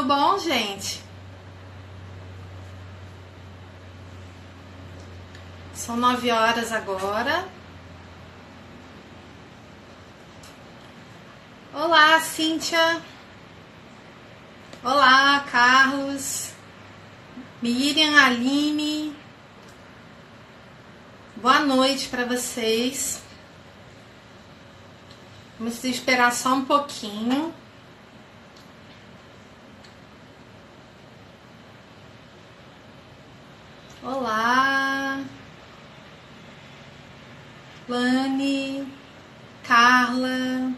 tudo bom, gente? São 9 horas agora. Olá, Cíntia. Olá, Carlos. Miriam, Aline. Boa noite para vocês. Vamos esperar só um pouquinho. Olá, Lani, Carla,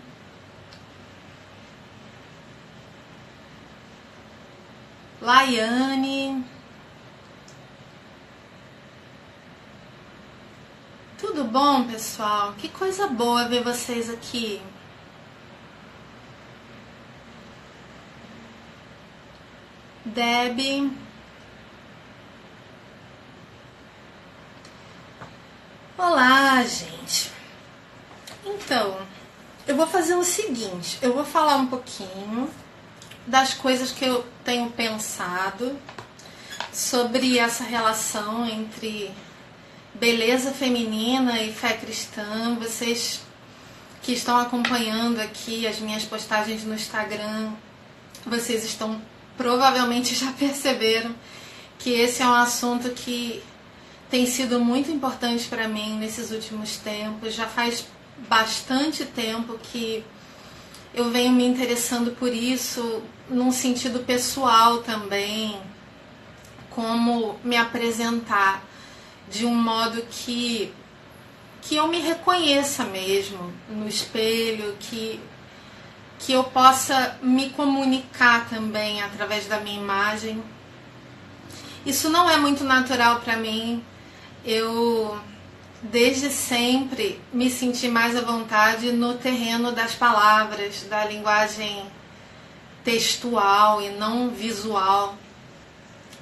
Laiane. Tudo bom, pessoal? Que coisa boa ver vocês aqui. Deb. Olá, gente. Então, eu vou fazer o seguinte, eu vou falar um pouquinho das coisas que eu tenho pensado sobre essa relação entre beleza feminina e fé cristã. Vocês que estão acompanhando aqui as minhas postagens no Instagram, vocês provavelmente já perceberam que esse é um assunto que tem sido muito importante para mim nesses últimos tempos. Já faz bastante tempo que eu venho me interessando por isso, num sentido pessoal também, como me apresentar de um modo que eu me reconheça mesmo no espelho, que eu possa me comunicar também através da minha imagem. Isso não é muito natural para mim. Eu, desde sempre, me senti mais à vontade no terreno das palavras, da linguagem textual e não visual.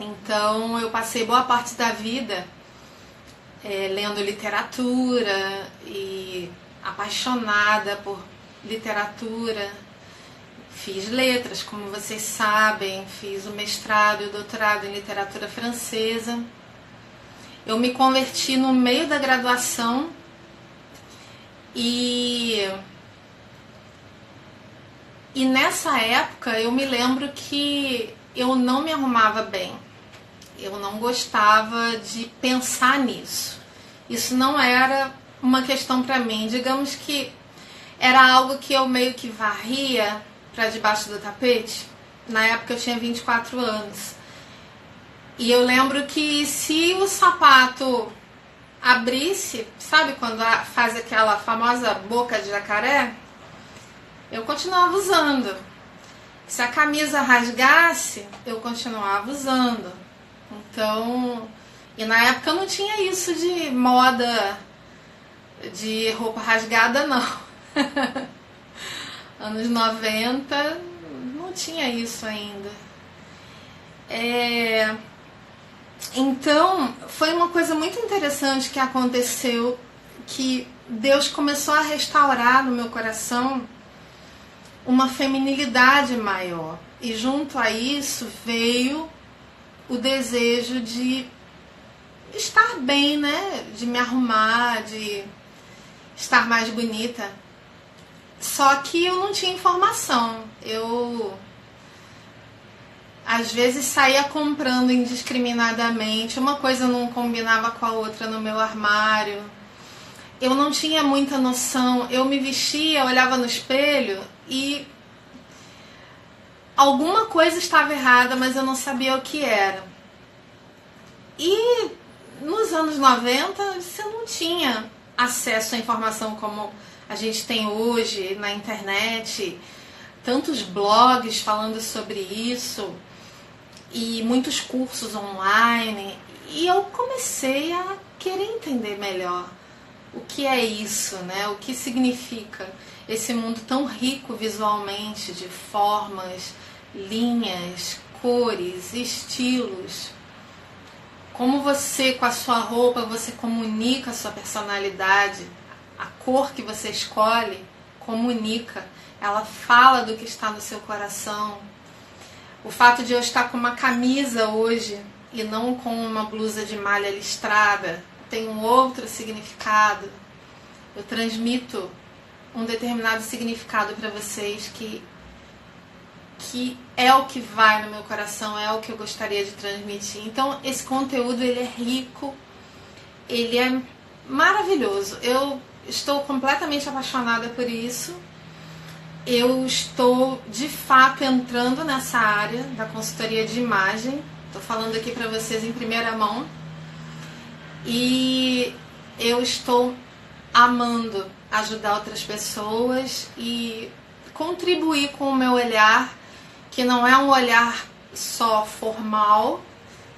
Então, eu passei boa parte da vida lendo literatura e apaixonada por literatura. Fiz letras, como vocês sabem, fiz o mestrado e o doutorado em literatura francesa. Eu me converti no meio da graduação e nessa época eu me lembro que eu não me arrumava bem. Eu não gostava de pensar nisso. Isso não era uma questão para mim. Digamos que era algo que eu meio que varria para debaixo do tapete. Na época eu tinha 24 anos. E eu lembro que se o sapato abrisse, sabe quando faz aquela famosa boca de jacaré? Eu continuava usando. Se a camisa rasgasse, eu continuava usando. Então, e na época não tinha isso de moda de roupa rasgada, não. Anos 90 não tinha isso ainda. Então, foi uma coisa muito interessante que aconteceu, que Deus começou a restaurar no meu coração uma feminilidade maior. E junto a isso veio o desejo de estar bem, né? De me arrumar, de estar mais bonita. Só que eu não tinha informação. Eu às vezes saía comprando indiscriminadamente, uma coisa não combinava com a outra no meu armário. Eu não tinha muita noção. Eu me vestia, olhava no espelho e alguma coisa estava errada, mas eu não sabia o que era. E nos anos 90 você não tinha acesso à informação como a gente tem hoje na internet, tantos blogs falando sobre isso e muitos cursos online. E eu comecei a querer entender melhor o que é isso, né? O que significa esse mundo tão rico visualmente, de formas, linhas, cores, estilos. Como você, com a sua roupa, você comunica a sua personalidade. A cor que você escolhe comunica. Ela fala do que está no seu coração. O fato de eu estar com uma camisa hoje e não com uma blusa de malha listrada tem um outro significado. Eu transmito um determinado significado para vocês que é o que vai no meu coração, é o que eu gostaria de transmitir. Então esse conteúdo ele é rico, ele é maravilhoso. Eu estou completamente apaixonada por isso. Eu estou de fato entrando nessa área da consultoria de imagem. Estou falando aqui para vocês em primeira mão. E eu estou amando ajudar outras pessoas e contribuir com o meu olhar, que não é um olhar só formal,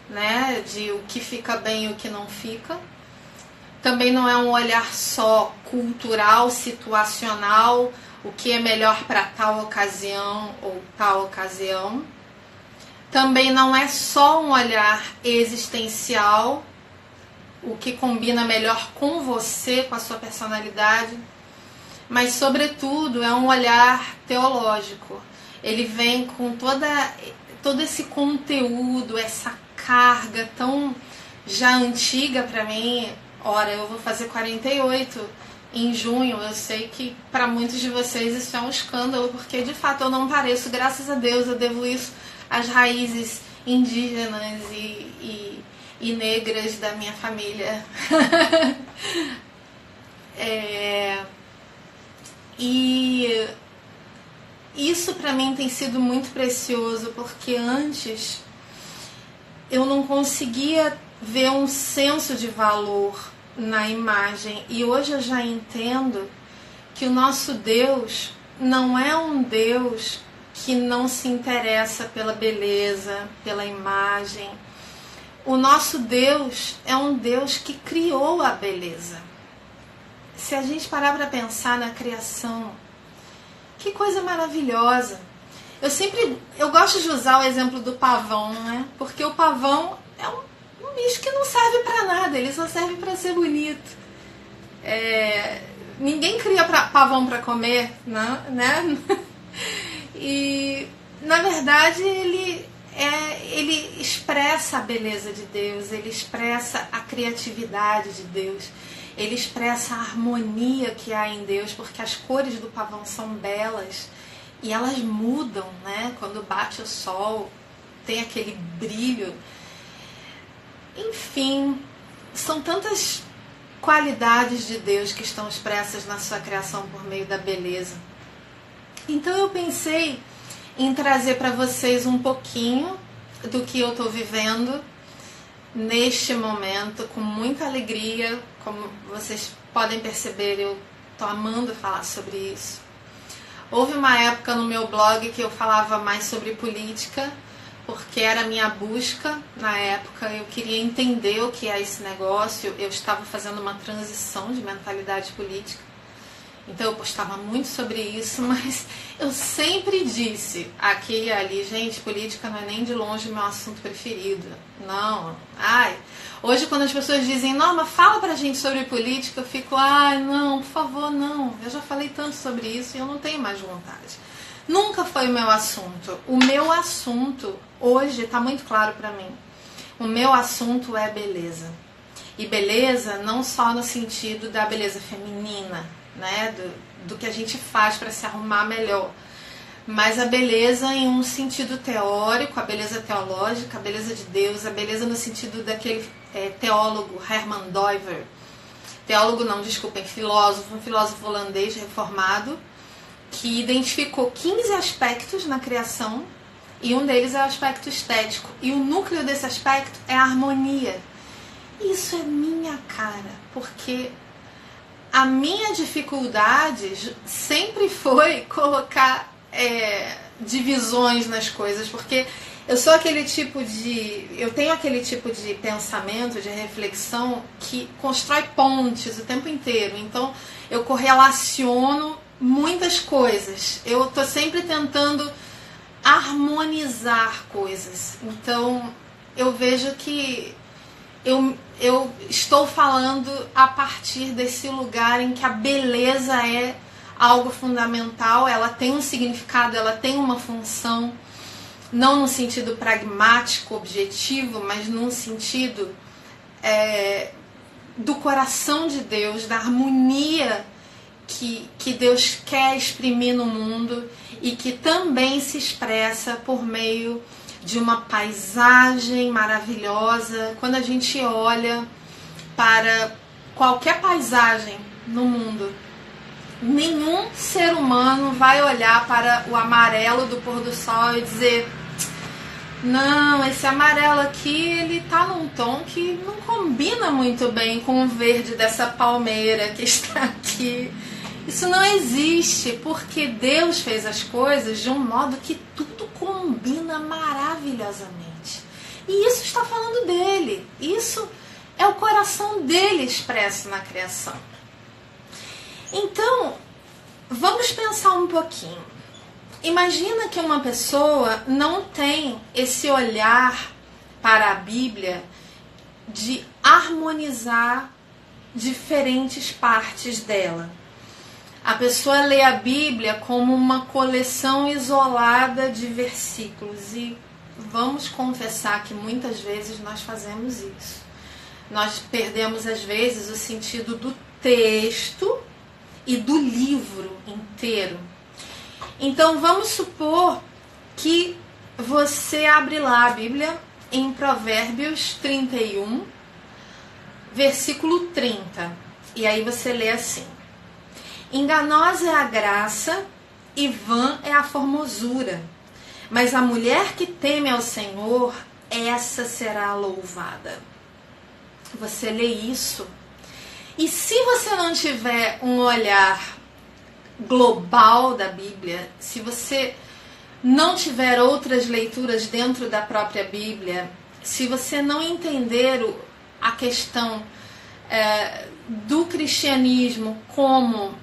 né, de o que fica bem e o que não fica. Também não é um olhar só cultural, situacional, o que é melhor para tal ocasião ou tal ocasião. Também não é só um olhar existencial, o que combina melhor com você, com a sua personalidade, mas sobretudo é um olhar teológico. Ele vem com todo esse conteúdo, essa carga tão já antiga para mim. Ora, eu vou fazer 48 em junho. Eu sei que para muitos de vocês isso é um escândalo, porque de fato eu não pareço, graças a Deus, eu devo isso às raízes indígenas e negras da minha família. E isso para mim tem sido muito precioso, porque antes eu não conseguia ver um senso de valor na imagem, e hoje eu já entendo que o nosso Deus não é um Deus que não se interessa pela beleza, pela imagem. O nosso Deus é um Deus que criou a beleza. Se a gente parar para pensar na criação, que coisa maravilhosa. Eu gosto de usar o exemplo do pavão, né? Porque o pavão é um bicho que não serve para nada, ele só serve para ser bonito. Ninguém cria pavão para comer, né? E na verdade ele expressa a beleza de Deus, ele expressa a criatividade de Deus, ele expressa a harmonia que há em Deus, porque as cores do pavão são belas e elas mudam, né? Quando bate o sol, tem aquele brilho. Enfim, são tantas qualidades de Deus que estão expressas na sua criação por meio da beleza. Então eu pensei em trazer para vocês um pouquinho do que eu estou vivendo neste momento, com muita alegria. Como vocês podem perceber, eu estou amando falar sobre isso. Houve uma época no meu blog que eu falava mais sobre política, porque era a minha busca na época. Eu queria entender o que é esse negócio. Eu estava fazendo uma transição de mentalidade política, então eu postava muito sobre isso, mas eu sempre disse aqui e ali, gente, política não é nem de longe meu assunto preferido. Não, hoje quando as pessoas dizem, não, mas fala pra gente sobre política, eu fico, não, por favor, não. Eu já falei tanto sobre isso e eu não tenho mais vontade. Nunca foi o meu assunto. O meu assunto hoje está muito claro para mim. O meu assunto é beleza. E beleza não só no sentido da beleza feminina, né, do que a gente faz para se arrumar melhor, mas a beleza em um sentido teórico, a beleza teológica, a beleza de Deus, a beleza no sentido daquele teólogo Herman Doiver, um filósofo holandês reformado, que identificou 15 aspectos na criação, e um deles é o aspecto estético, e o núcleo desse aspecto é a harmonia. Isso é minha cara, porque a minha dificuldade sempre foi colocar divisões nas coisas, porque eu tenho aquele tipo de pensamento, de reflexão que constrói pontes o tempo inteiro. Então eu correlaciono muitas coisas, eu estou sempre tentando harmonizar coisas. Então eu vejo que eu estou falando a partir desse lugar em que a beleza é algo fundamental, ela tem um significado, ela tem uma função. não no sentido pragmático, objetivo, mas num sentido do coração de Deus, da harmonia que Deus quer exprimir no mundo e que também se expressa por meio de uma paisagem maravilhosa. Quando a gente olha para qualquer paisagem no mundo, nenhum ser humano vai olhar para o amarelo do pôr do sol e dizer: não, esse amarelo aqui, ele tá num tom que não combina muito bem com o verde dessa palmeira que está aqui. Isso não existe, porque Deus fez as coisas de um modo que tudo combina maravilhosamente. E isso está falando dele. Isso é o coração dele expresso na criação. Então, vamos pensar um pouquinho. Imagina que uma pessoa não tem esse olhar para a Bíblia de harmonizar diferentes partes dela. A pessoa lê a Bíblia como uma coleção isolada de versículos e vamos confessar que muitas vezes nós fazemos isso. Nós perdemos às vezes o sentido do texto e do livro inteiro. Então vamos supor que você abre lá a Bíblia em Provérbios 31, versículo 30. E aí você lê assim: enganosa é a graça e vã é a formosura, mas a mulher que teme ao Senhor, essa será louvada. Você lê isso, e se você não tiver um olhar global da Bíblia, se você não tiver outras leituras dentro da própria Bíblia, se você não entender a questão do cristianismo como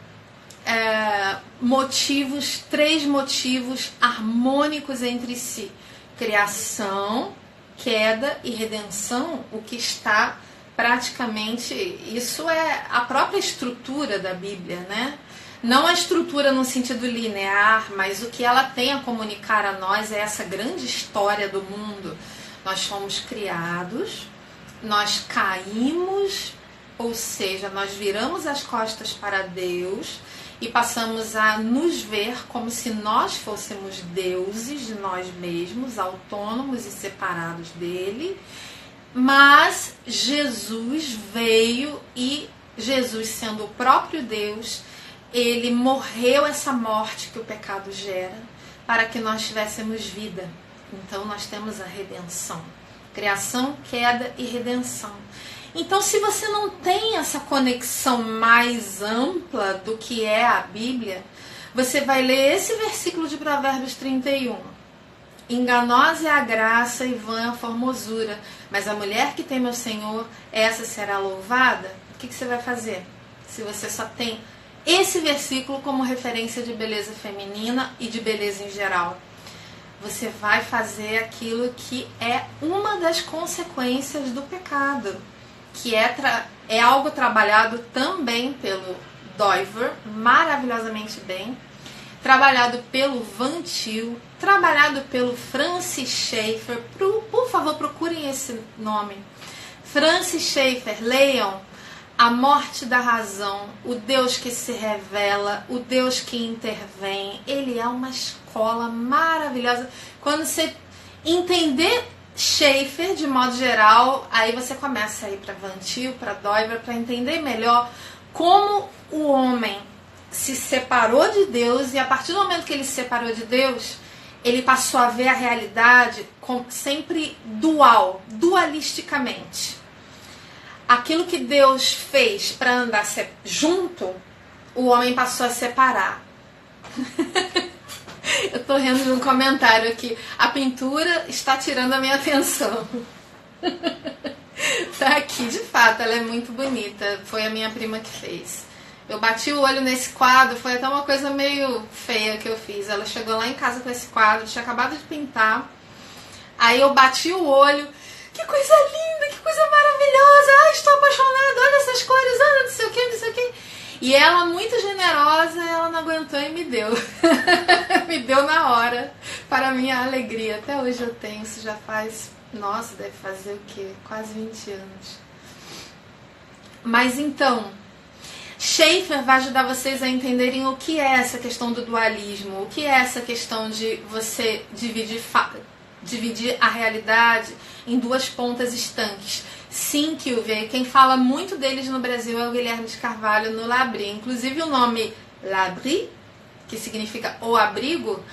três motivos harmônicos entre si: criação, queda e redenção, o que está praticamente, isso é a própria estrutura da Bíblia, né? Não a estrutura no sentido linear, mas o que ela tem a comunicar a nós é essa grande história do mundo. Nós fomos criados, nós caímos, ou seja, nós viramos as costas para Deus e passamos a nos ver como se nós fôssemos deuses de nós mesmos, autônomos e separados dele. Mas Jesus veio e Jesus, sendo o próprio Deus, ele morreu essa morte que o pecado gera para que nós tivéssemos vida. Então nós temos a redenção. Criação, queda e redenção. Então, se você não tem essa conexão mais ampla do que é a Bíblia, você vai ler esse versículo de Provérbios 31. Enganosa é a graça e vã a formosura, mas a mulher que teme ao Senhor, essa será louvada. O que você vai fazer? Se você só tem esse versículo como referência de beleza feminina e de beleza em geral, você vai fazer aquilo que é uma das consequências do pecado, que é algo trabalhado também pelo Dover, maravilhosamente bem, trabalhado pelo Van Til, trabalhado pelo Francis Schaeffer. Por favor, procurem esse nome. Francis Schaeffer, leiam A Morte da Razão, o Deus que se revela, o Deus que intervém. Ele é uma escola maravilhosa. Quando você entender Schaeffer, de modo geral, aí você começa a ir para Van Til, para Dover, para entender melhor como o homem se separou de Deus, e a partir do momento que ele se separou de Deus, ele passou a ver a realidade sempre dualisticamente. Aquilo que Deus fez para andar junto, o homem passou a separar. Eu tô rindo de um comentário aqui. A pintura está tirando a minha atenção. Tá aqui, de fato, ela é muito bonita. Foi a minha prima que fez. Eu bati o olho nesse quadro, foi até uma coisa meio feia que eu fiz. Ela chegou lá em casa com esse quadro, tinha acabado de pintar. Aí eu bati o olho. Que coisa linda, que coisa maravilhosa. Ai, estou apaixonada, olha essas cores, olha não sei o que, não sei o que. E ela, muito generosa, ela não aguentou e me deu. Me deu na hora para minha alegria. Até hoje eu tenho, isso já faz, nossa, deve fazer o quê? Quase 20 anos. Mas então, Schaeffer vai ajudar vocês a entenderem o que é essa questão do dualismo, o que é essa questão de você dividir a realidade em duas pontas estanques. Sim, Kilvia, quem fala muito deles no Brasil é o Guilherme de Carvalho no L'Abri. Inclusive o nome L'Abri, que significa o abrigo,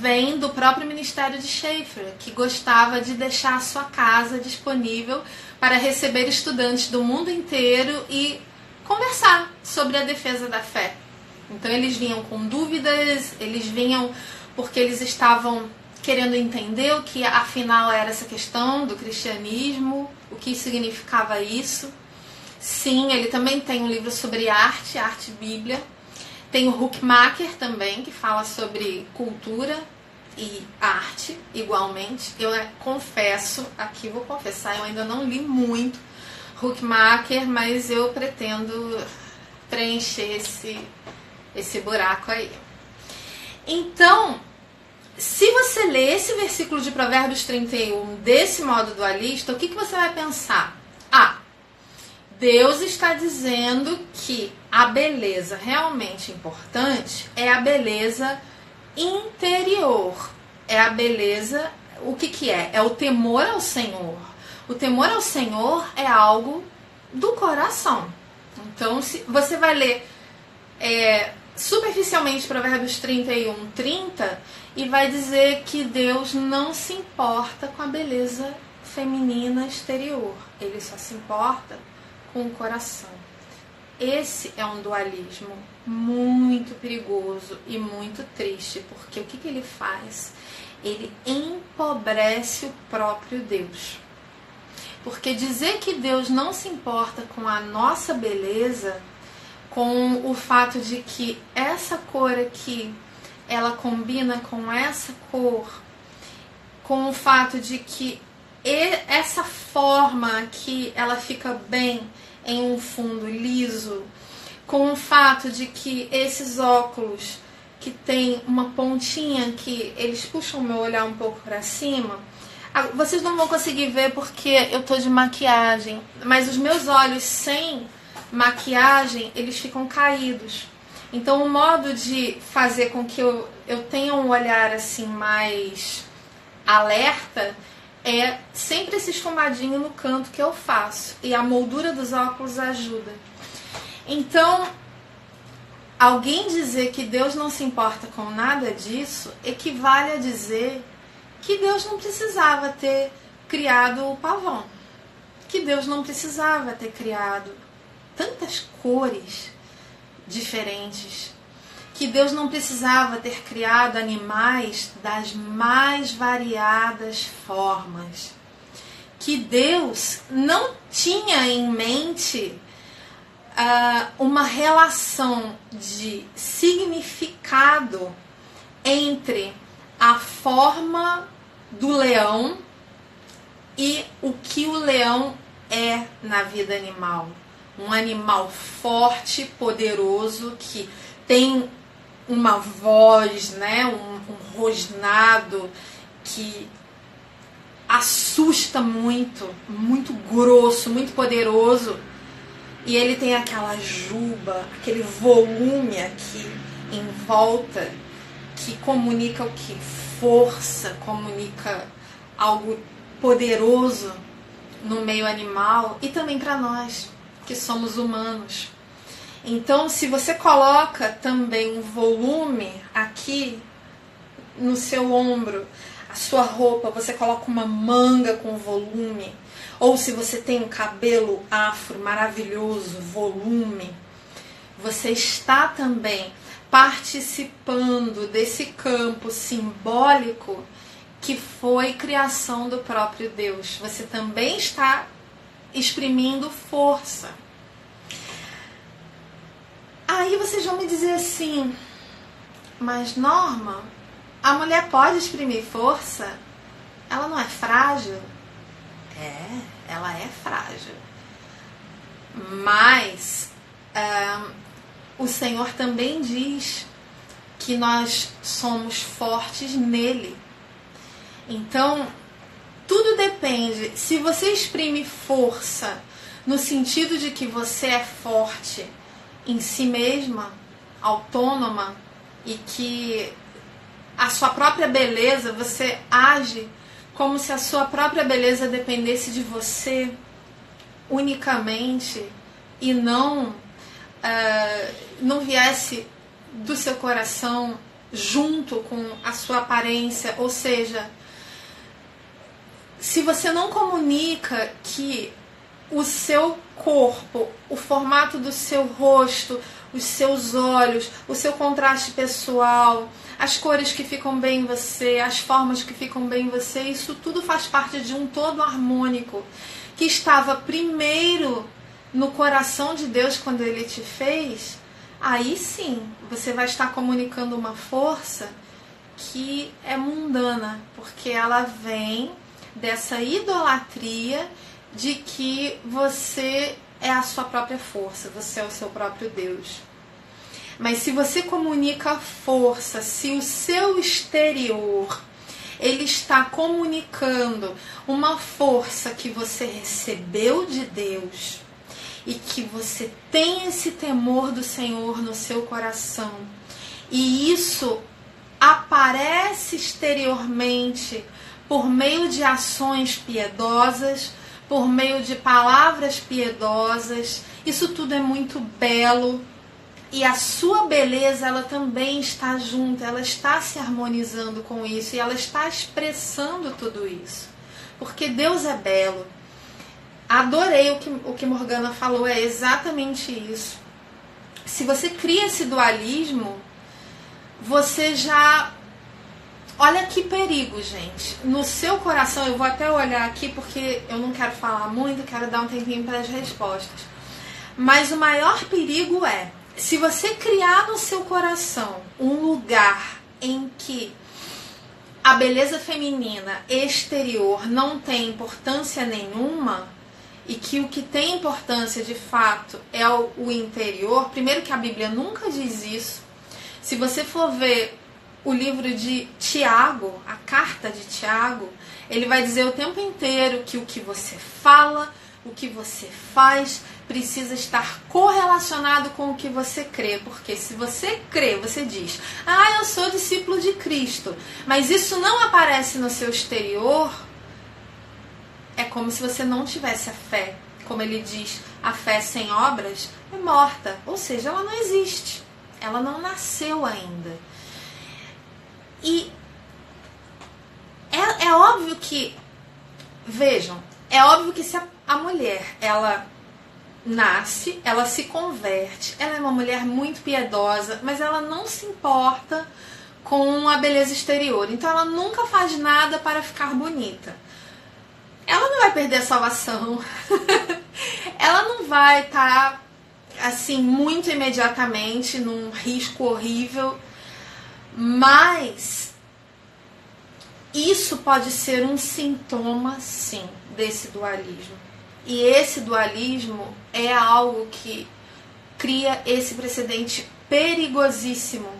vem do próprio ministério de Schaeffer, que gostava de deixar a sua casa disponível para receber estudantes do mundo inteiro e conversar sobre a defesa da fé. Então eles vinham com dúvidas, eles vinham porque eles estavam querendo entender o que afinal era essa questão do cristianismo, o que significava isso. Sim, ele também tem um livro sobre arte, arte bíblia. Tem o Huckmacher também, que fala sobre cultura e arte igualmente. Eu confesso, aqui vou confessar, eu ainda não li muito Huckmacher, mas eu pretendo preencher esse buraco aí. Então, se você ler esse versículo de Provérbios 31 desse modo dualista, o que você vai pensar? Deus está dizendo que a beleza realmente importante é a beleza interior. É a beleza, o que é? É o temor ao Senhor. O temor ao Senhor é algo do coração. Então, se você vai ler superficialmente Provérbios 31, 30 e vai dizer que Deus não se importa com a beleza feminina exterior. Ele só se importa com o coração. Esse é um dualismo muito perigoso e muito triste, porque o que ele faz? Ele empobrece o próprio Deus. Porque dizer que Deus não se importa com a nossa beleza, com o fato de que essa cor aqui, ela combina com essa cor, com o fato de que essa forma aqui, ela fica bem em um fundo liso, com o fato de que esses óculos que tem uma pontinha que eles puxam o meu olhar um pouco para cima, vocês não vão conseguir ver porque eu tô de maquiagem, mas os meus olhos sem maquiagem, eles ficam caídos. Então o modo de fazer com que eu tenha um olhar assim mais alerta é sempre esse esfumadinho no canto que eu faço. E a moldura dos óculos ajuda. Então, alguém dizer que Deus não se importa com nada disso equivale a dizer que Deus não precisava ter criado o pavão. Que Deus não precisava ter criado tantas cores diferentes. Que Deus não precisava ter criado animais das mais variadas formas. Que Deus não tinha em mente uma relação de significado entre a forma do leão e o que o leão é na vida animal. Um animal forte, poderoso, que tem uma voz, né, um rosnado que assusta muito, muito grosso, muito poderoso. E ele tem aquela juba, aquele volume aqui em volta que comunica o que? Força, comunica algo poderoso no meio animal e também para nós, que somos humanos. Então, se você coloca também um volume aqui no seu ombro, a sua roupa, você coloca uma manga com volume, ou se você tem um cabelo afro maravilhoso, volume, você está também participando desse campo simbólico que foi criação do próprio Deus. Você também está exprimindo força. Aí vocês vão me dizer assim, mas Norma, a mulher pode exprimir força? Ela não é frágil? Ela é frágil. Mas o Senhor também diz que nós somos fortes nele. Então, tudo depende. Se você exprime força no sentido de que você é forte em si mesma, autônoma, e que a sua própria beleza, você age como se a sua própria beleza dependesse de você unicamente e não viesse do seu coração junto com a sua aparência. Ou seja, se você não comunica que o seu corpo, o formato do seu rosto, os seus olhos, o seu contraste pessoal, as cores que ficam bem em você, as formas que ficam bem em você, isso tudo faz parte de um todo harmônico que estava primeiro no coração de Deus quando Ele te fez. Aí sim, você vai estar comunicando uma força que é mundana, porque ela vem dessa idolatria de que você é a sua própria força, você é o seu próprio Deus. Mas se você comunica força, se o seu exterior ele está comunicando uma força que você recebeu de Deus e que você tem esse temor do Senhor no seu coração, e isso aparece exteriormente por meio de ações piedosas, por meio de palavras piedosas, isso tudo é muito belo. E a sua beleza, ela também está junto, ela está se harmonizando com isso, e ela está expressando tudo isso. Porque Deus é belo. Adorei o que Morgana falou, é exatamente isso. Se você cria esse dualismo, você já... Olha que perigo, gente. No seu coração, eu vou até olhar aqui porque eu não quero falar muito, quero dar um tempinho para as respostas. Mas o maior perigo é, se você criar no seu coração um lugar em que a beleza feminina exterior não tem importância nenhuma, e que o que tem importância de fato é o interior, primeiro que a Bíblia nunca diz isso. Se você for ver o livro de Tiago, a carta de Tiago, ele vai dizer o tempo inteiro que o que você fala, o que você faz, precisa estar correlacionado com o que você crê. Porque se você crê, você diz, eu sou discípulo de Cristo, mas isso não aparece no seu exterior, é como se você não tivesse a fé. Como ele diz, a fé sem obras é morta, ou seja, ela não existe, ela não nasceu ainda. E é óbvio que, vejam, é óbvio que se a mulher, ela nasce, ela se converte, ela é uma mulher muito piedosa, mas ela não se importa com a beleza exterior, então ela nunca faz nada para ficar bonita. Ela não vai perder a salvação, ela não vai estar, assim, muito imediatamente num risco horrível, mas isso pode ser um sintoma, sim, desse dualismo. E esse dualismo é algo que cria esse precedente perigosíssimo.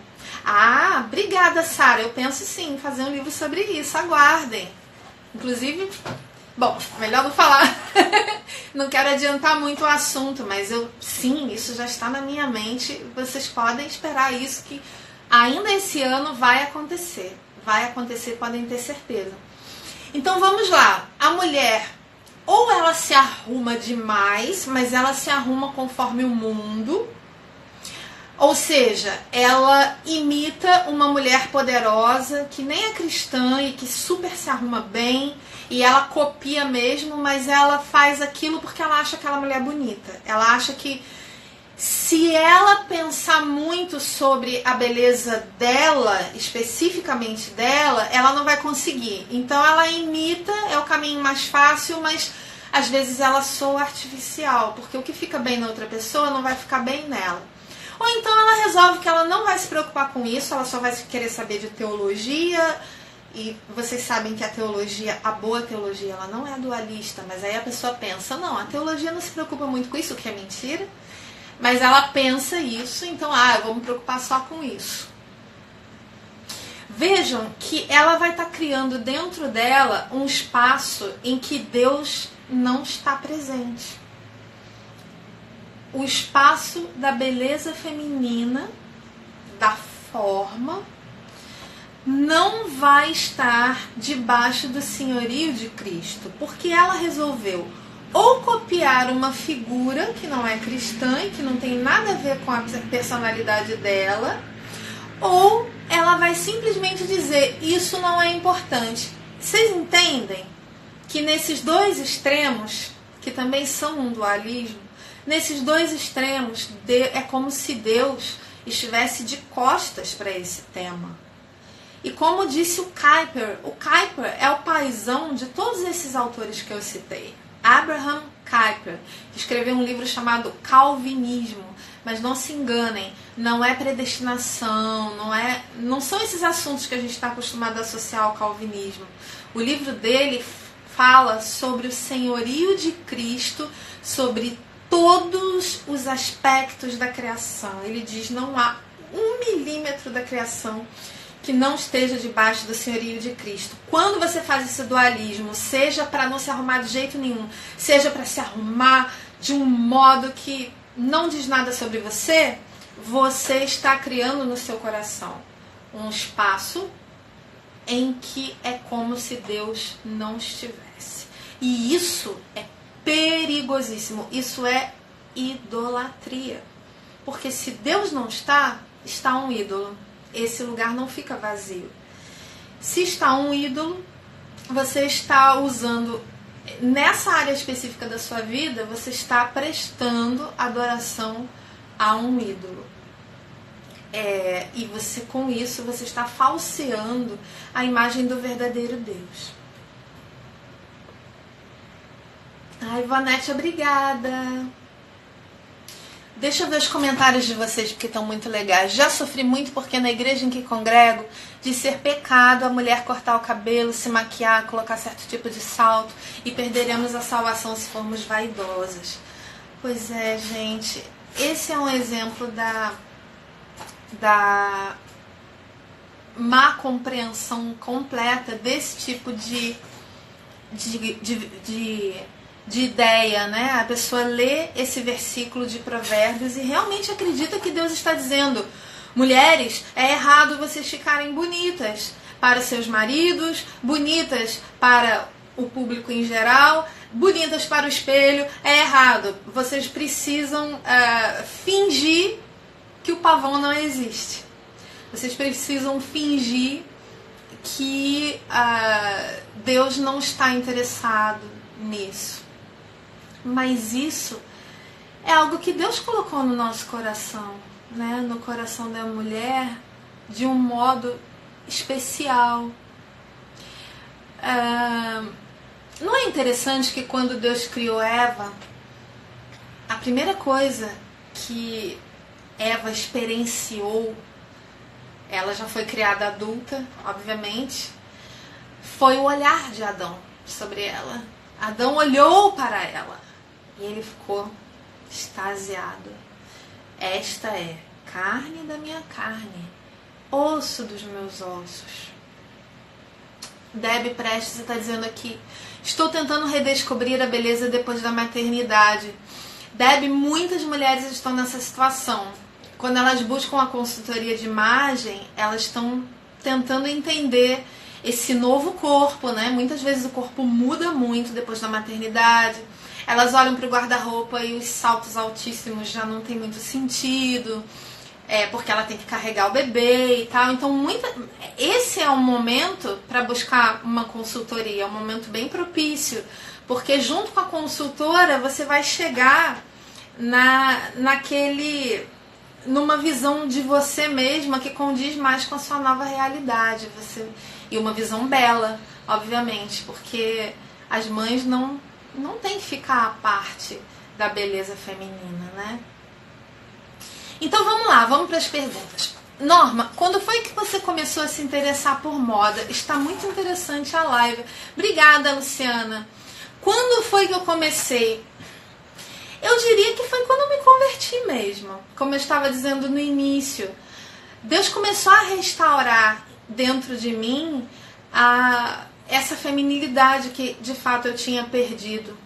Obrigada, Sara. Eu penso sim em fazer um livro sobre isso. Aguardem. Inclusive, bom, melhor não falar. Não quero adiantar muito o assunto, mas sim, isso já está na minha mente. Vocês podem esperar isso, que ainda esse ano vai acontecer. Vai acontecer, podem ter certeza. Então vamos lá. A mulher, ou ela se arruma demais, mas ela se arruma conforme o mundo. Ou seja, ela imita uma mulher poderosa que nem é cristã e que super se arruma bem, e ela copia mesmo, mas ela faz aquilo porque ela acha aquela mulher bonita. Ela acha que se ela pensar muito sobre a beleza dela, especificamente dela, ela não vai conseguir. Então ela imita, é o caminho mais fácil, mas às vezes ela soa artificial, porque o que fica bem na outra pessoa não vai ficar bem nela. Ou então ela resolve que ela não vai se preocupar com isso, ela só vai querer saber de teologia. E vocês sabem que a teologia, a boa teologia, ela não é dualista, mas aí a pessoa pensa, não, a teologia não se preocupa muito com isso, o que é mentira. Mas ela pensa isso, então, eu vou me preocupar só com isso. Vejam que ela vai estar criando dentro dela um espaço em que Deus não está presente. O espaço da beleza feminina, da forma, não vai estar debaixo do senhorio de Cristo, porque ela resolveu ou copiar uma figura que não é cristã e que não tem nada a ver com a personalidade dela, ou ela vai simplesmente dizer, isso não é importante. Vocês entendem que nesses dois extremos, que também são um dualismo, nesses dois extremos é como se Deus estivesse de costas para esse tema. E como disse o Kuyper é o paizão de todos esses autores que eu citei. Abraham Kuyper, que escreveu um livro chamado Calvinismo. Mas não se enganem, não é predestinação, não são esses assuntos que a gente está acostumado a associar ao calvinismo. O livro dele fala sobre o senhorio de Cristo, sobre todos os aspectos da criação. Ele diz, não há 1 milímetro da criação que não esteja debaixo do senhorio de Cristo. Quando você faz esse dualismo, seja para não se arrumar de jeito nenhum, seja para se arrumar de um modo que não diz nada sobre você, você está criando no seu coração um espaço em que é como se Deus não estivesse. E isso é perigosíssimo, isso é idolatria. Porque se Deus não está, está um ídolo. Esse lugar não fica vazio. Se está um ídolo, você está usando, nessa área específica da sua vida, você está prestando adoração a um ídolo. E você, com isso, você está falseando a imagem do verdadeiro Deus. Ai, Ivonete, obrigada. Deixa eu ver os comentários de vocês, porque estão muito legais. Já sofri muito porque na igreja em que congrego, de ser pecado a mulher cortar o cabelo, se maquiar, colocar certo tipo de salto, e perderemos a salvação se formos vaidosas. Pois é, gente, esse é um exemplo da má compreensão completa desse tipo de ideia, né? A pessoa lê esse versículo de Provérbios e realmente acredita que Deus está dizendo: mulheres, é errado vocês ficarem bonitas para seus maridos, bonitas para o público em geral, bonitas para o espelho, é errado. Vocês precisam fingir que o pavão não existe. Vocês precisam fingir que Deus não está interessado nisso. Mas isso é algo que Deus colocou no nosso coração, né? No coração da mulher, de um modo especial. Não é interessante que quando Deus criou Eva, a primeira coisa que Eva experienciou, ela já foi criada adulta, obviamente, foi o olhar de Adão sobre ela. Adão olhou para ela e ele ficou extasiado. Esta é carne da minha carne, osso dos meus ossos. Deb Prestes está dizendo aqui: estou tentando redescobrir a beleza depois da maternidade. Deb, muitas mulheres estão nessa situação. Quando elas buscam a consultoria de imagem, elas estão tentando entender esse novo corpo, né? Muitas vezes o corpo muda muito depois da maternidade. Elas olham para o guarda-roupa e os saltos altíssimos já não tem muito sentido, porque ela tem que carregar o bebê e tal. Então, esse é um momento para buscar uma consultoria, é um momento bem propício, porque junto com a consultora você vai chegar numa visão de você mesma que condiz mais com a sua nova realidade. E uma visão bela, obviamente, porque as mães não têm que ficar à parte da beleza feminina, né? Então vamos lá, vamos para as perguntas. Norma, quando foi que você começou a se interessar por moda? Está muito interessante a live. Obrigada, Luciana. Quando foi que eu comecei? Eu diria que foi quando eu me converti mesmo. Como eu estava dizendo no início, Deus começou a restaurar dentro de mim essa feminilidade que de fato eu tinha perdido.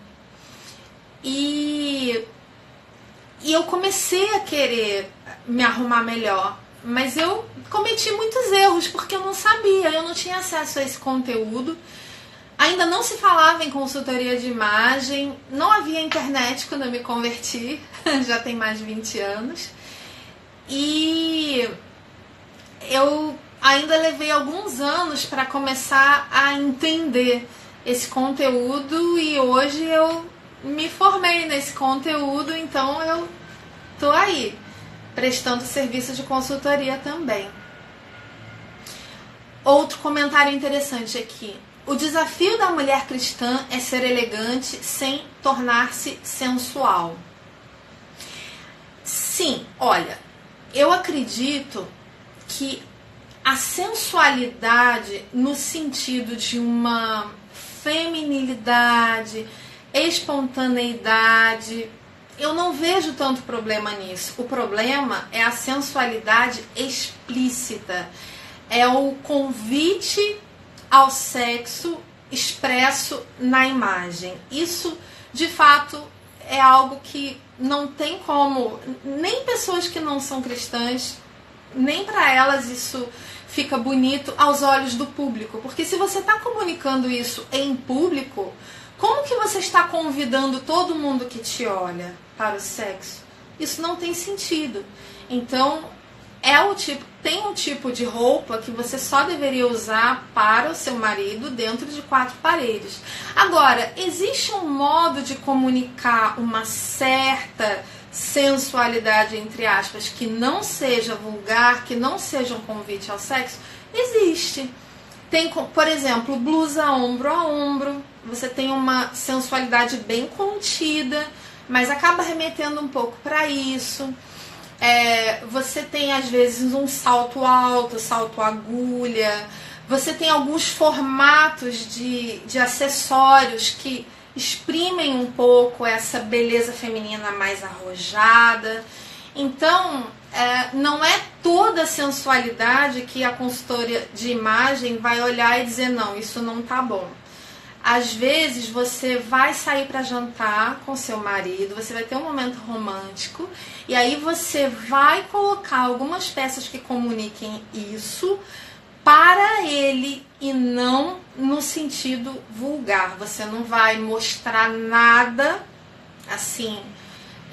E eu comecei a querer me arrumar melhor, mas eu cometi muitos erros porque eu não sabia, eu não tinha acesso a esse conteúdo. Ainda não se falava em consultoria de imagem, não havia internet quando eu me converti, já tem mais de 20 anos. E eu ainda levei alguns anos para começar a entender esse conteúdo e hoje eu me formei nesse conteúdo, então eu tô aí, prestando serviço de consultoria também. Outro comentário interessante aqui. O desafio da mulher cristã é ser elegante sem tornar-se sensual. Sim, olha, eu acredito que a sensualidade no sentido de uma feminilidade, espontaneidade, eu não vejo tanto problema nisso. O problema é a sensualidade explícita, é o convite ao sexo expresso na imagem. Isso, de fato, é algo que não tem como, nem pessoas que não são cristãs, nem para elas isso fica bonito aos olhos do público. Porque se você está comunicando isso em público, como que você está convidando todo mundo que te olha para o sexo? Isso não tem sentido. Então, tem um tipo de roupa que você só deveria usar para o seu marido dentro de 4 paredes. Agora, existe um modo de comunicar uma certa sensualidade, entre aspas, que não seja vulgar, que não seja um convite ao sexo? Existe. Tem, por exemplo, blusa ombro a ombro. Você tem uma sensualidade bem contida, mas acaba remetendo um pouco para isso. Você tem às vezes um salto alto, salto agulha. Você tem alguns formatos de acessórios que exprimem um pouco essa beleza feminina mais arrojada. Então, não é toda a sensualidade que a consultora de imagem vai olhar e dizer, não, isso não tá bom. Às vezes você vai sair para jantar com seu marido, você vai ter um momento romântico e aí você vai colocar algumas peças que comuniquem isso para ele e não no sentido vulgar. Você não vai mostrar nada assim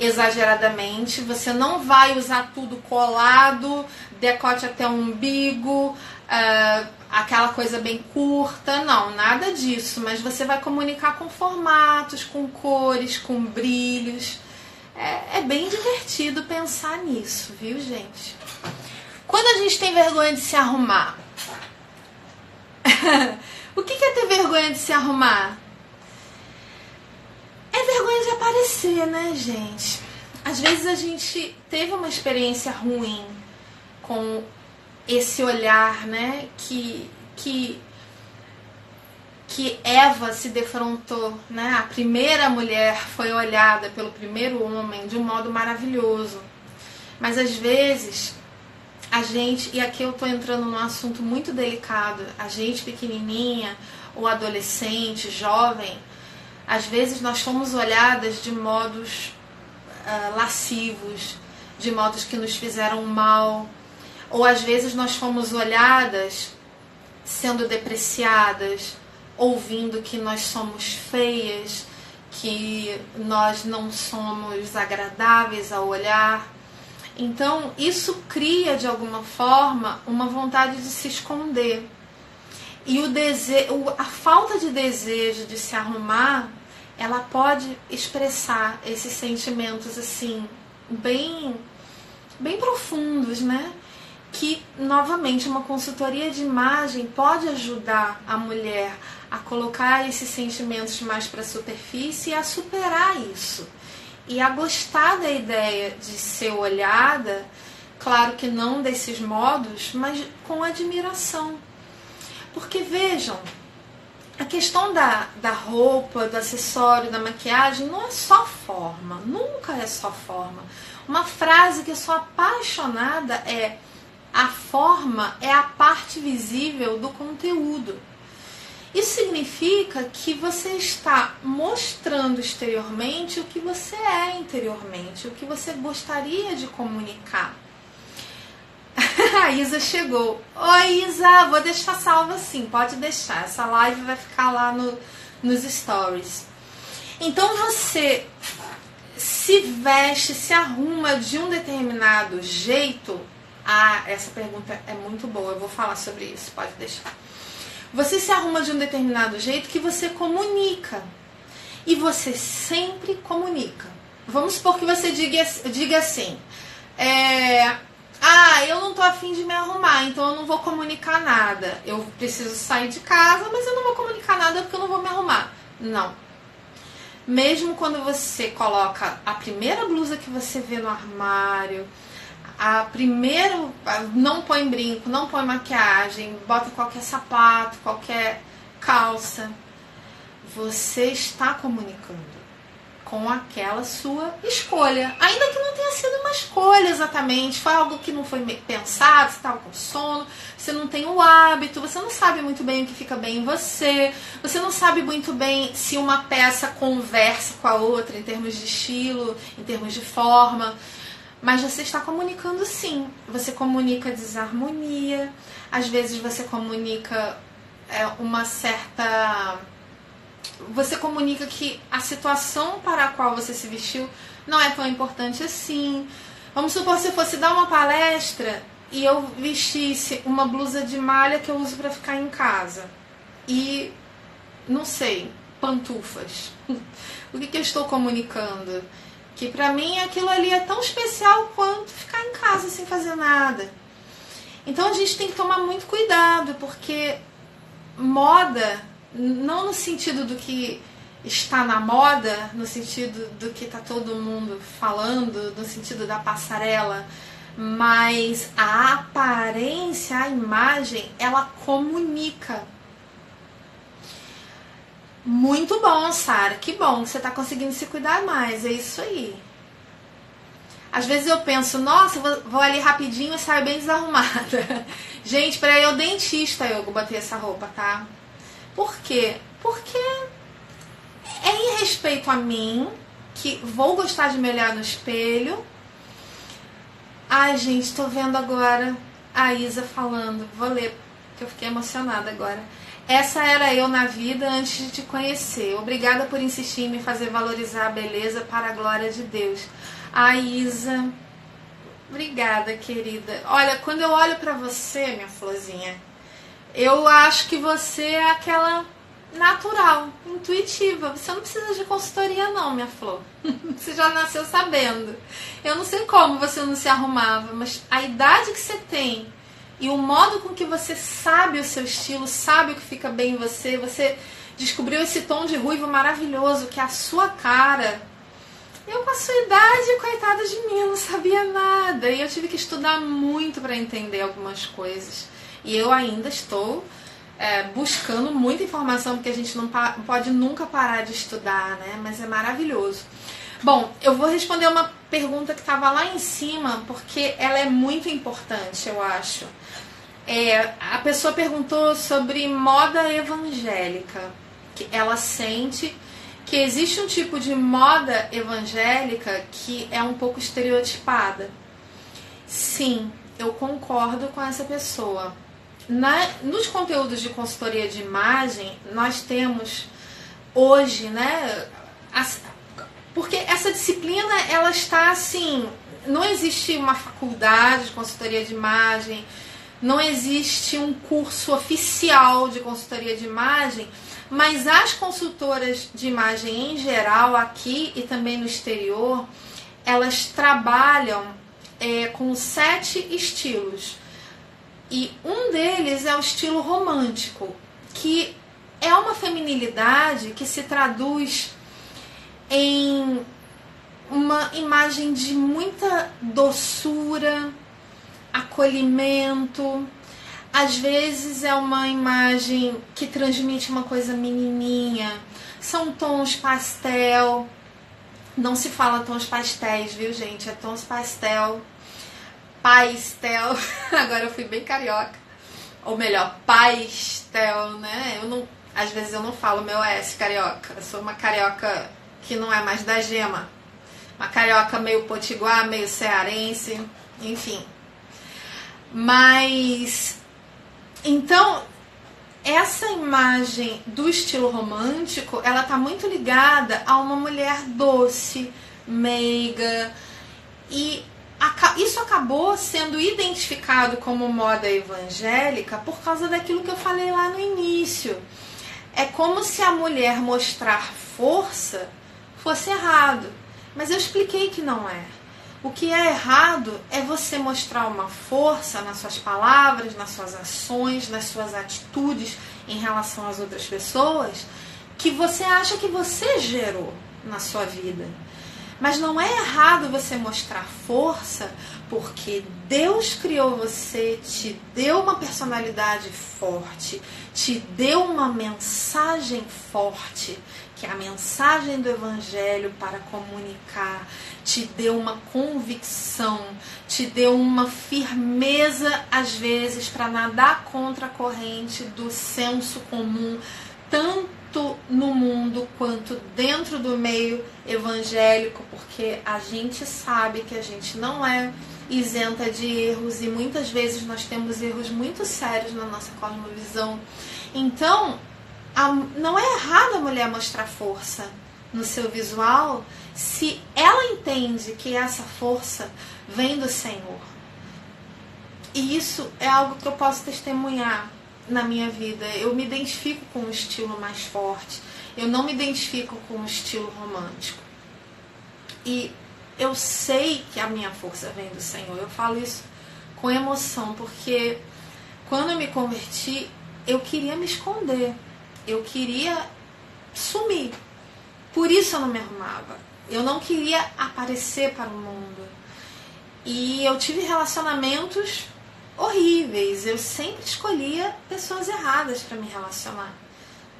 exageradamente, você não vai usar tudo colado, decote até o umbigo, aquela coisa bem curta, não, nada disso, mas você vai comunicar com formatos, com cores, com brilhos. É bem divertido pensar nisso, viu, gente? Quando a gente tem vergonha de se arrumar, o que é ter vergonha de se arrumar? É vergonha de aparecer, né, gente? Às vezes a gente teve uma experiência ruim com esse olhar, né, que Eva se defrontou, né? A primeira mulher foi olhada pelo primeiro homem de um modo maravilhoso. Mas às vezes a gente, e aqui eu tô entrando num assunto muito delicado, a gente pequenininha, ou adolescente, jovem, às vezes nós fomos olhadas de modos lascivos, de modos que nos fizeram mal, ou às vezes nós fomos olhadas sendo depreciadas, ouvindo que nós somos feias, que nós não somos agradáveis ao olhar. Então isso cria de alguma forma uma vontade de se esconder. E a falta de desejo de se arrumar, ela pode expressar esses sentimentos assim, bem profundos, né? Que, novamente, uma consultoria de imagem pode ajudar a mulher a colocar esses sentimentos mais para a superfície e a superar isso. E a gostar da ideia de ser olhada, claro que não desses modos, mas com admiração. Porque, vejam, a questão da roupa, do acessório, da maquiagem não é só forma, nunca é só forma. Uma frase que eu sou apaixonada é: A forma é a parte visível do conteúdo. Isso significa que você está mostrando exteriormente o que você é interiormente, o que você gostaria de comunicar. A Isa chegou. Oi, Isa, vou deixar salva sim, pode deixar. Essa live vai ficar lá nos stories. Então você se veste, se arruma de um determinado jeito. Essa pergunta é muito boa, eu vou falar sobre isso, pode deixar. Você se arruma de um determinado jeito que você comunica. E você sempre comunica. Vamos supor que você diga assim, eu não tô afim de me arrumar, então eu não vou comunicar nada. Eu preciso sair de casa, mas eu não vou comunicar nada porque eu não vou me arrumar. Não. Mesmo quando você coloca a primeira blusa que você vê no armário, não põe brinco, não põe maquiagem, bota qualquer sapato, qualquer calça, você está comunicando com aquela sua escolha, ainda que não tenha sido uma escolha exatamente, foi algo que não foi pensado, você estava com sono, você não tem o hábito, você não sabe muito bem o que fica bem em você não sabe muito bem se uma peça conversa com a outra em termos de estilo, em termos de forma, mas você está comunicando sim, você comunica desarmonia, às vezes você comunica você comunica que a situação para a qual você se vestiu não é tão importante assim. Vamos supor se eu fosse dar uma palestra e eu vestisse uma blusa de malha que eu uso para ficar em casa e, não sei, pantufas. O que eu estou comunicando? Que pra mim aquilo ali é tão especial quanto ficar em casa sem fazer nada. Então a gente tem que tomar muito cuidado, porque moda, não no sentido do que está na moda, no sentido do que está todo mundo falando, no sentido da passarela, mas a aparência, a imagem, ela comunica. Muito bom, Sara, que bom que você está conseguindo se cuidar mais, é isso aí. Às vezes eu penso, nossa, vou ali rapidinho e saio bem desarrumada. Gente, pra ir ao dentista eu botei essa roupa, tá? Por quê? Porque é em respeito a mim, que vou gostar de me olhar no espelho. Ai, gente, tô vendo agora a Isa falando. Vou ler, porque eu fiquei emocionada agora. Essa era eu na vida antes de te conhecer. Obrigada por insistir em me fazer valorizar a beleza para a glória de Deus. Ai, Isa, obrigada, querida. Olha, quando eu olho pra você, minha florzinha, eu acho que você é aquela natural, intuitiva. Você não precisa de consultoria não, minha flor. Você já nasceu sabendo. Eu não sei como você não se arrumava, mas a idade que você tem e o modo com que você sabe o seu estilo, sabe o que fica bem em você, você descobriu esse tom de ruivo maravilhoso que é a sua cara. Eu com a sua idade, coitada de mim, eu não sabia nada. E eu tive que estudar muito para entender algumas coisas. E eu ainda estou buscando muita informação, porque a gente não pode nunca parar de estudar, né? Mas é maravilhoso. Bom, eu vou responder uma pergunta que estava lá em cima, porque ela é muito importante, eu acho. A pessoa perguntou sobre moda evangélica, que ela sente que existe um tipo de moda evangélica que é um pouco estereotipada. Sim, eu concordo com essa pessoa. Nos conteúdos de consultoria de imagem, nós temos hoje, né? Porque essa disciplina, ela está assim, não existe uma faculdade de consultoria de imagem, não existe um curso oficial de consultoria de imagem, mas as consultoras de imagem em geral, aqui e também no exterior, elas trabalham com 7 estilos. E um deles é o estilo romântico, que é uma feminilidade que se traduz em uma imagem de muita doçura, acolhimento. Às vezes é uma imagem que transmite uma coisa menininha. São tons pastel. Não se fala tons pastéis, viu, gente? É tons pastel. pastel. Agora eu fui bem carioca. Ou melhor, pastel, né? Às vezes eu não falo meu S carioca. Eu sou uma carioca que não é mais da gema. Uma carioca meio potiguar, meio cearense, enfim. Mas, então, essa imagem do estilo romântico, ela tá muito ligada a uma mulher doce, meiga, e isso acabou sendo identificado como moda evangélica por causa daquilo que eu falei lá no início. É como se a mulher mostrar força fosse errado, mas eu expliquei que não é. O que é errado é você mostrar uma força nas suas palavras, nas suas ações, nas suas atitudes em relação às outras pessoas, que você acha que você gerou na sua vida. Mas não é errado você mostrar força, porque Deus criou você, te deu uma personalidade forte, te deu uma mensagem forte, que é a mensagem do Evangelho para comunicar, te deu uma convicção, te deu uma firmeza, às vezes, para nadar contra a corrente do senso comum, tanto no mundo quanto dentro do meio evangélico, porque a gente sabe que a gente não é isenta de erros e muitas vezes nós temos erros muito sérios na nossa cosmovisão. Então, não é errado a mulher mostrar força no seu visual se ela entende que essa força vem do Senhor. E isso é algo que eu posso testemunhar na minha vida. Eu me identifico com um estilo mais forte. Eu não me identifico com um estilo romântico. E eu sei que a minha força vem do Senhor. Eu falo isso com emoção, porque quando eu me converti, eu queria me esconder. Eu queria sumir. Por isso eu não me arrumava. Eu não queria aparecer para o mundo. E eu tive relacionamentos horríveis. Eu sempre escolhia pessoas erradas para me relacionar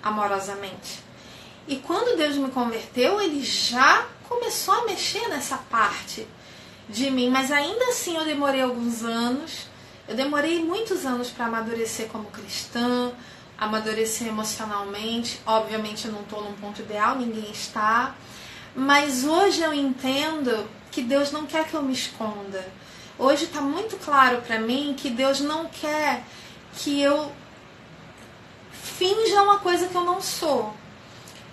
amorosamente. E quando Deus me converteu, Ele já começou a mexer nessa parte de mim. Mas ainda assim eu demorei alguns anos. Eu demorei muitos anos para amadurecer como cristã, amadurecer emocionalmente. Obviamente eu não estou num ponto ideal, ninguém está. Mas hoje eu entendo que Deus não quer que eu me esconda. Hoje está muito claro para mim que Deus não quer que eu finja uma coisa que eu não sou.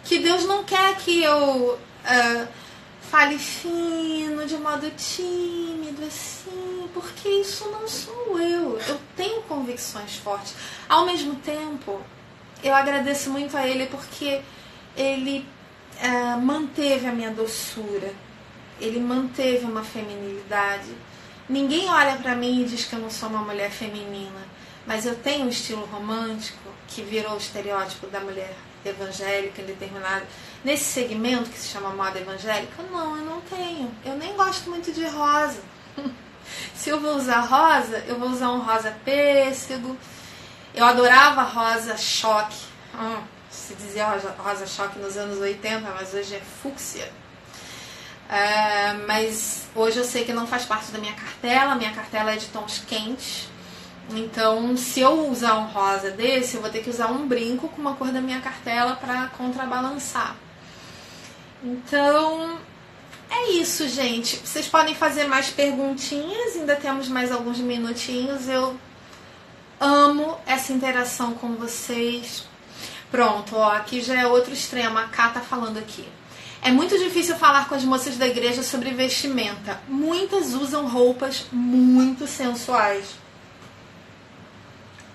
Que Deus não quer que eu fale fino, de modo tímido, assim, porque isso não sou eu. Eu tenho convicções fortes. Ao mesmo tempo, eu agradeço muito a Ele porque Ele manteve a minha doçura. Ele manteve uma feminilidade. Ninguém olha pra mim e diz que eu não sou uma mulher feminina, mas eu tenho um estilo romântico que virou o estereótipo da mulher evangélica em determinado... Nesse segmento que se chama moda evangélica, não, eu não tenho. Eu nem gosto muito de rosa. Se eu vou usar rosa, eu vou usar um rosa pêssego. Eu adorava rosa choque. Se dizia rosa choque nos anos 80, mas hoje é fúcsia. Mas hoje eu sei que não faz parte da minha cartela é de tons quentes. Então, se eu usar um rosa desse, eu vou ter que usar um brinco com uma cor da minha cartela para contrabalançar. Então, é isso, gente. Vocês podem fazer mais perguntinhas, ainda temos mais alguns minutinhos. Eu amo essa interação com vocês. Pronto, ó, aqui já é outro extremo. A Ká tá falando aqui. É muito difícil falar com as moças da igreja sobre vestimenta. Muitas usam roupas muito sensuais.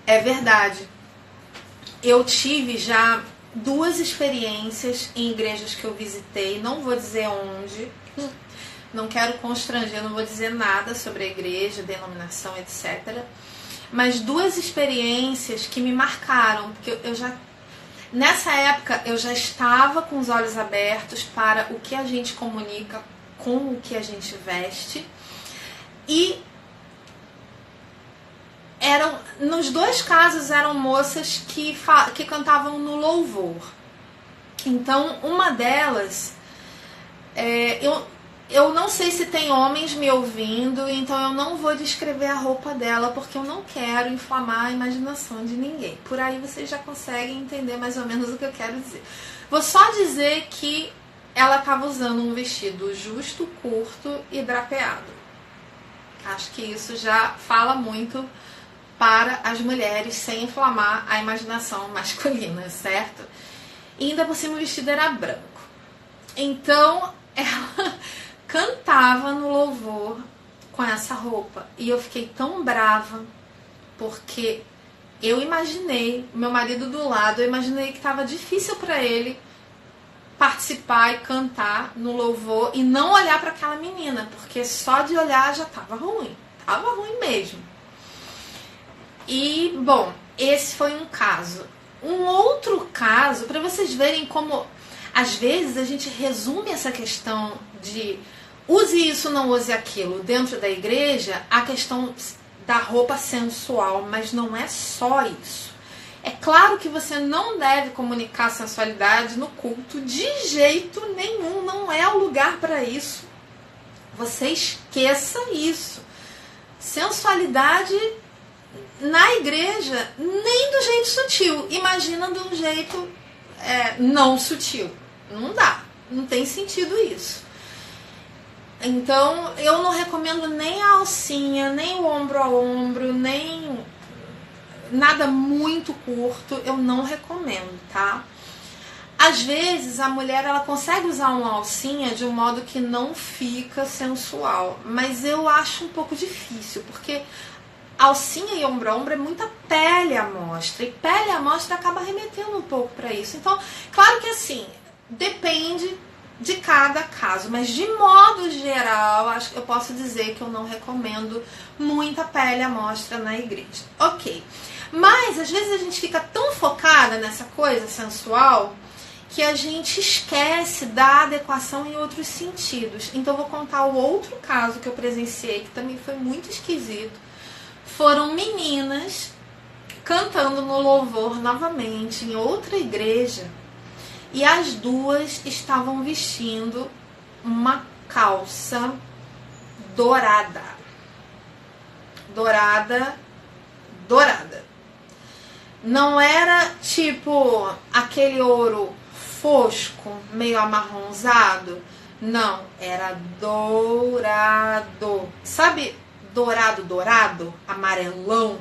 É verdade. Eu tive já 2 experiências em igrejas que eu visitei. Não vou dizer onde. Não quero constranger, não vou dizer nada sobre a igreja, denominação, etc. Mas 2 experiências que me marcaram. Porque eu já... Nessa época, eu já estava com os olhos abertos para o que a gente comunica com o que a gente veste. E nos 2 casos eram moças que cantavam no louvor. Então, uma delas, Eu não sei se tem homens me ouvindo, então eu não vou descrever a roupa dela, porque eu não quero inflamar a imaginação de ninguém. Por aí vocês já conseguem entender mais ou menos o que eu quero dizer. Vou só dizer que ela estava usando um vestido justo, curto e drapeado. Acho que isso já fala muito para as mulheres, sem inflamar a imaginação masculina, certo? E ainda por cima o vestido era branco. Então, ela cantava no louvor com essa roupa. E eu fiquei tão brava, porque eu imaginei, meu marido do lado, eu imaginei que estava difícil para ele participar e cantar no louvor e não olhar para aquela menina, porque só de olhar já estava ruim mesmo. E, bom, esse foi um caso. Um outro caso, para vocês verem como às vezes a gente resume essa questão de use isso, não use aquilo dentro da igreja, a questão da roupa sensual, mas não é só isso. É claro que você não deve comunicar sensualidade no culto de jeito nenhum, não é o lugar para isso. Você esqueça isso. Sensualidade na igreja, nem do jeito sutil. Imagina de um jeito não sutil. Não dá, não tem sentido isso. Então, eu não recomendo nem a alcinha, nem o ombro a ombro, nem nada muito curto, eu não recomendo, tá? Às vezes, a mulher ela consegue usar uma alcinha de um modo que não fica sensual, mas eu acho um pouco difícil, porque alcinha e ombro a ombro é muita pele à mostra, e pele à mostra acaba remetendo um pouco para isso. Então, claro que assim, depende de cada caso, mas de modo geral, acho que eu posso dizer que eu não recomendo muita pele à mostra na igreja. Ok, mas às vezes a gente fica tão focada nessa coisa sensual que a gente esquece da adequação em outros sentidos. Então eu vou contar o outro caso que eu presenciei, que também foi muito esquisito. Foram meninas cantando no louvor novamente em outra igreja, e as duas estavam vestindo uma calça dourada. Dourada. Não era tipo aquele ouro fosco, meio amarronzado. Não, era dourado. Sabe dourado, amarelão?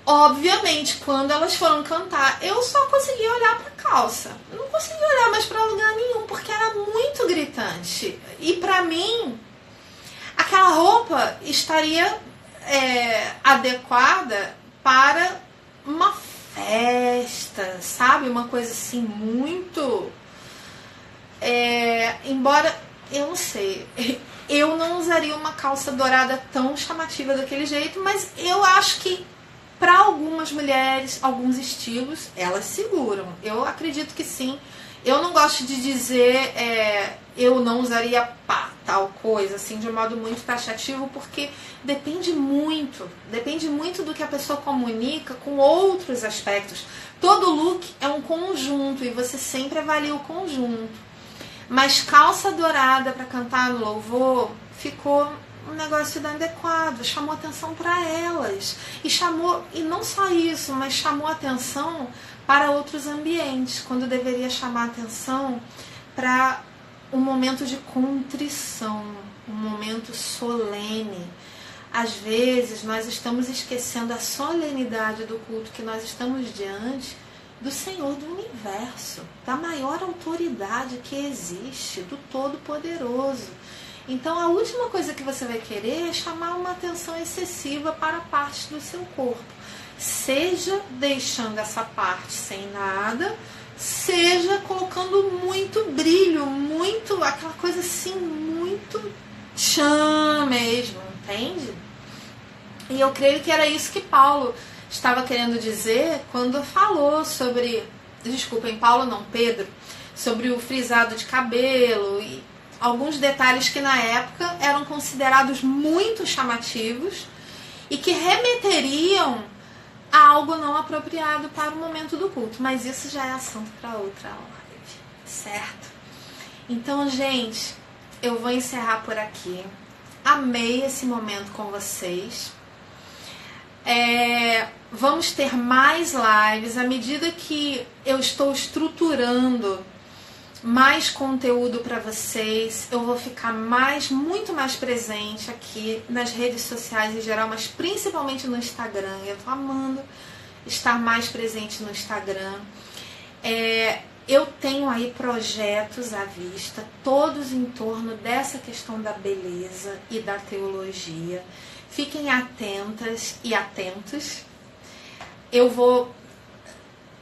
Obviamente, quando elas foram cantar, eu só consegui olhar para a calça. Eu não consegui olhar mais para lugar nenhum, porque era muito gritante. E para mim, aquela roupa estaria adequada para uma festa, sabe? Uma coisa assim muito... embora, eu não sei... Eu não usaria uma calça dourada tão chamativa daquele jeito, mas eu acho que para algumas mulheres, alguns estilos, elas seguram. Eu acredito que sim. Eu não gosto de dizer eu não usaria tal coisa, assim, de um modo muito taxativo, porque depende muito do que a pessoa comunica com outros aspectos. Todo look é um conjunto e você sempre avalia o conjunto. Mas calça dourada para cantar no louvor ficou um negócio inadequado, chamou atenção para elas. E não só isso, mas chamou atenção para outros ambientes, quando deveria chamar atenção para um momento de contrição, um momento solene. Às vezes nós estamos esquecendo a solenidade do culto que nós estamos diante do Senhor do Universo, da maior autoridade que existe, do Todo-Poderoso. Então a última coisa que você vai querer é chamar uma atenção excessiva para parte do seu corpo. Seja deixando essa parte sem nada, seja colocando muito brilho, muito, aquela coisa assim, muito tchan mesmo, entende? E eu creio que era isso que Paulo estava querendo dizer quando falou sobre, desculpem, Paulo não, Pedro, sobre o frisado de cabelo e alguns detalhes que na época eram considerados muito chamativos e que remeteriam a algo não apropriado para o momento do culto. Mas isso já é assunto para outra live, certo? Então, gente, eu vou encerrar por aqui. Amei esse momento com vocês. Vamos ter mais lives à medida que eu estou estruturando mais conteúdo para vocês. Eu vou ficar muito mais presente aqui nas redes sociais em geral, mas principalmente no Instagram. Eu tô amando estar mais presente no Instagram. Eu tenho aí projetos à vista, todos em torno dessa questão da beleza e da teologia. Fiquem atentas e atentos.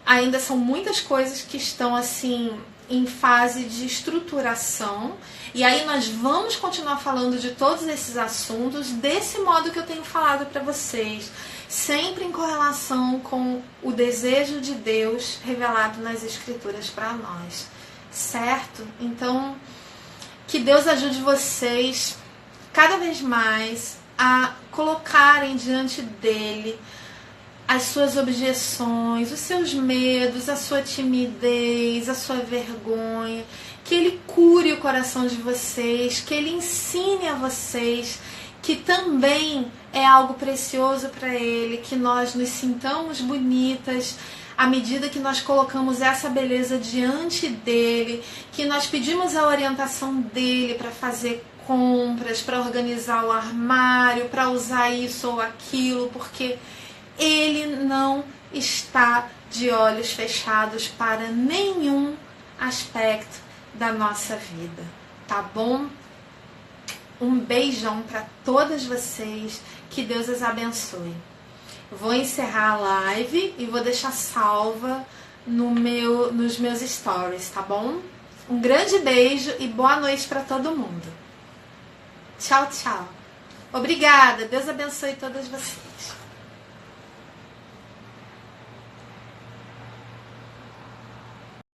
Ainda são muitas coisas que estão assim em fase de estruturação, e aí nós vamos continuar falando de todos esses assuntos desse modo que eu tenho falado para vocês, sempre em correlação com o desejo de Deus revelado nas Escrituras para nós, certo? Então, que Deus ajude vocês cada vez mais a colocarem diante dele as suas objeções, os seus medos, a sua timidez, a sua vergonha, que ele cure o coração de vocês, que ele ensine a vocês que também é algo precioso para ele, que nós nos sintamos bonitas à medida que nós colocamos essa beleza diante dele, que nós pedimos a orientação dele para fazer compras, para organizar o armário, para usar isso ou aquilo, porque ele não está de olhos fechados para nenhum aspecto da nossa vida, tá bom? Um beijão para todas vocês, que Deus as abençoe. Vou encerrar a live e vou deixar salva nos meus stories, tá bom? Um grande beijo e boa noite para todo mundo. Tchau, tchau. Obrigada, Deus abençoe todas vocês.